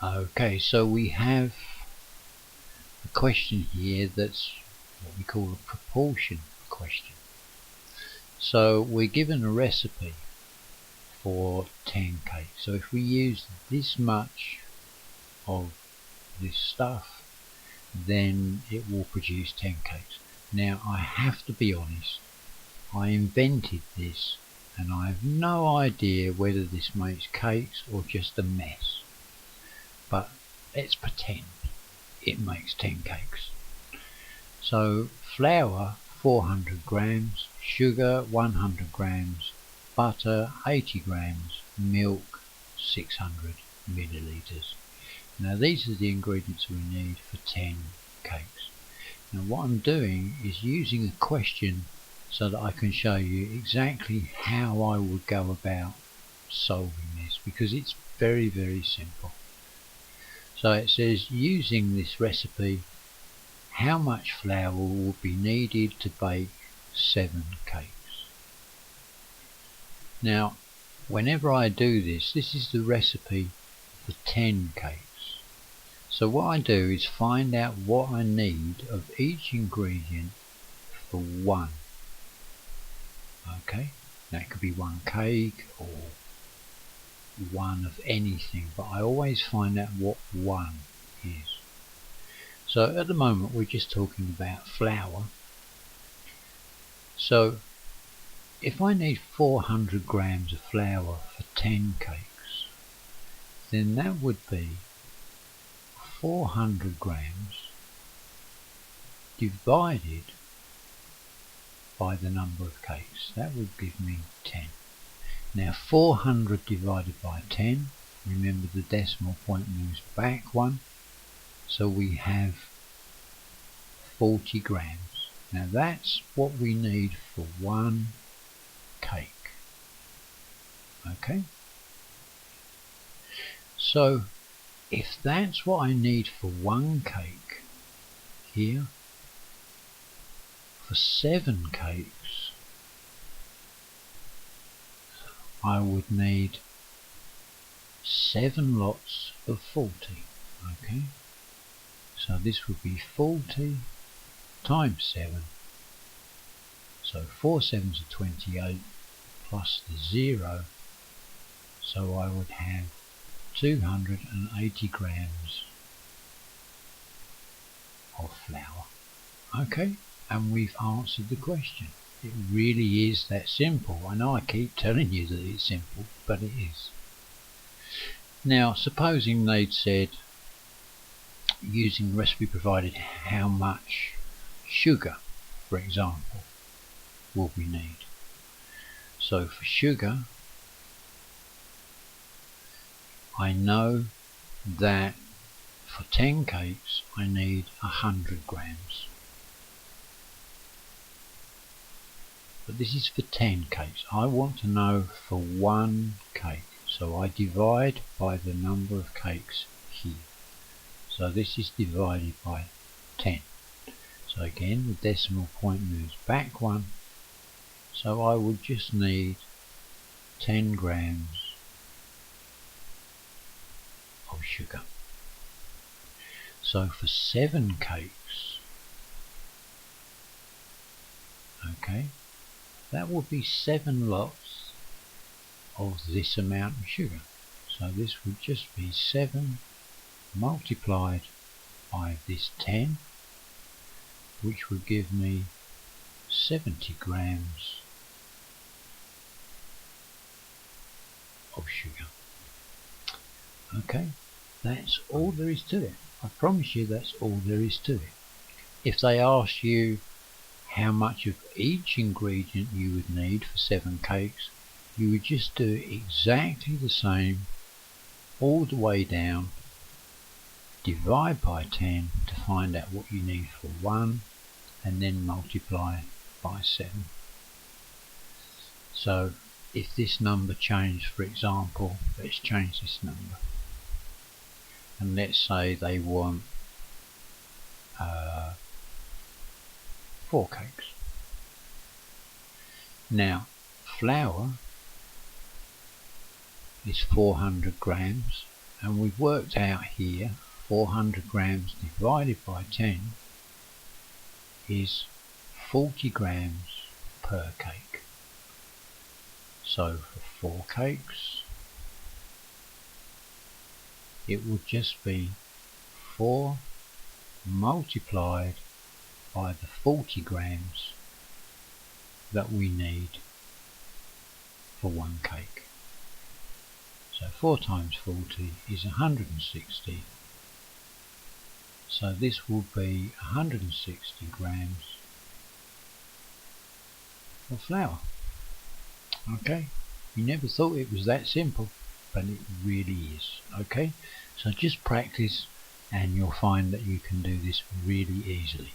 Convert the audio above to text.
Okay, so we have a question here that's what we call a proportion question. So we're given a recipe for 10 cakes. So if we use this much of this stuff, then it will produce 10 cakes. Now I have to be honest, I invented this and I have no idea whether this makes cakes or just a mess, but let's pretend it makes 10 cakes. So flour 400 grams, sugar 100 grams, butter 80 grams, milk 600 milliliters. Now these are the ingredients we need for 10 cakes. Now what I'm doing is using a question so that I can show you exactly how I would go about solving this, because it's very simple. So it says, using this recipe, how much flour will be needed to bake 7 cakes? Now whenever I do this, this is the recipe for 10 cakes. So what I do is find out what I need of each ingredient for one. Okay, that could be one cake or one of anything, but I always find out what one is. So at the moment we're just talking about flour. So if I need 400 grams of flour for 10 cakes, then that would be 400 grams divided by the number of cakes. That would give me 10. Now 400 divided by 10, remember the decimal point moves back one, so we have 40 grams. Now that's what we need for one cake. Okay, so if that's what I need for one cake here, for 7 cakes I would need 7 lots of 40. Okay, so this would be 40 times 7, so 4 7s are 28 plus the 0, so I would have 280 grams of flour. Okay, and we've answered the question. It really is that simple. I know I keep telling you that it's simple, but it is. Now supposing they'd said, using the recipe provided, how much sugar, for example, will we need? So for sugar, I know that for 10 cakes I need 100 grams. But this is for 10 cakes. I want to know for one cake, so I divide by the number of cakes here. So this is divided by 10. So again the decimal point moves back one, so I would just need 10 grams of sugar. So for 7 cakes, okay, that would be 7 lots of this amount of sugar. So this would just be 7 multiplied by this 10, which would give me 70 grams of sugar. Okay, that's all there is to it. I promise you that's all there is to it. If they ask you how much of each ingredient you would need for 7 cakes, you would just do exactly the same all the way down, divide by 10 to find out what you need for one, and then multiply by 7. So if this number changed, for example, let's change this number, and let's say they want 4 cakes. Now flour is 400 grams, And we've worked out here 400 grams divided by 10 is 40 grams per cake. So for 4 cakes it would just be 4 multiplied by the 40 grams that we need for 1 cake. So 4 times 40 is 160. So this will be 160 grams of flour. Okay, you never thought it was that simple, but it really is. Okay, so just practice and you'll find that you can do this really easily.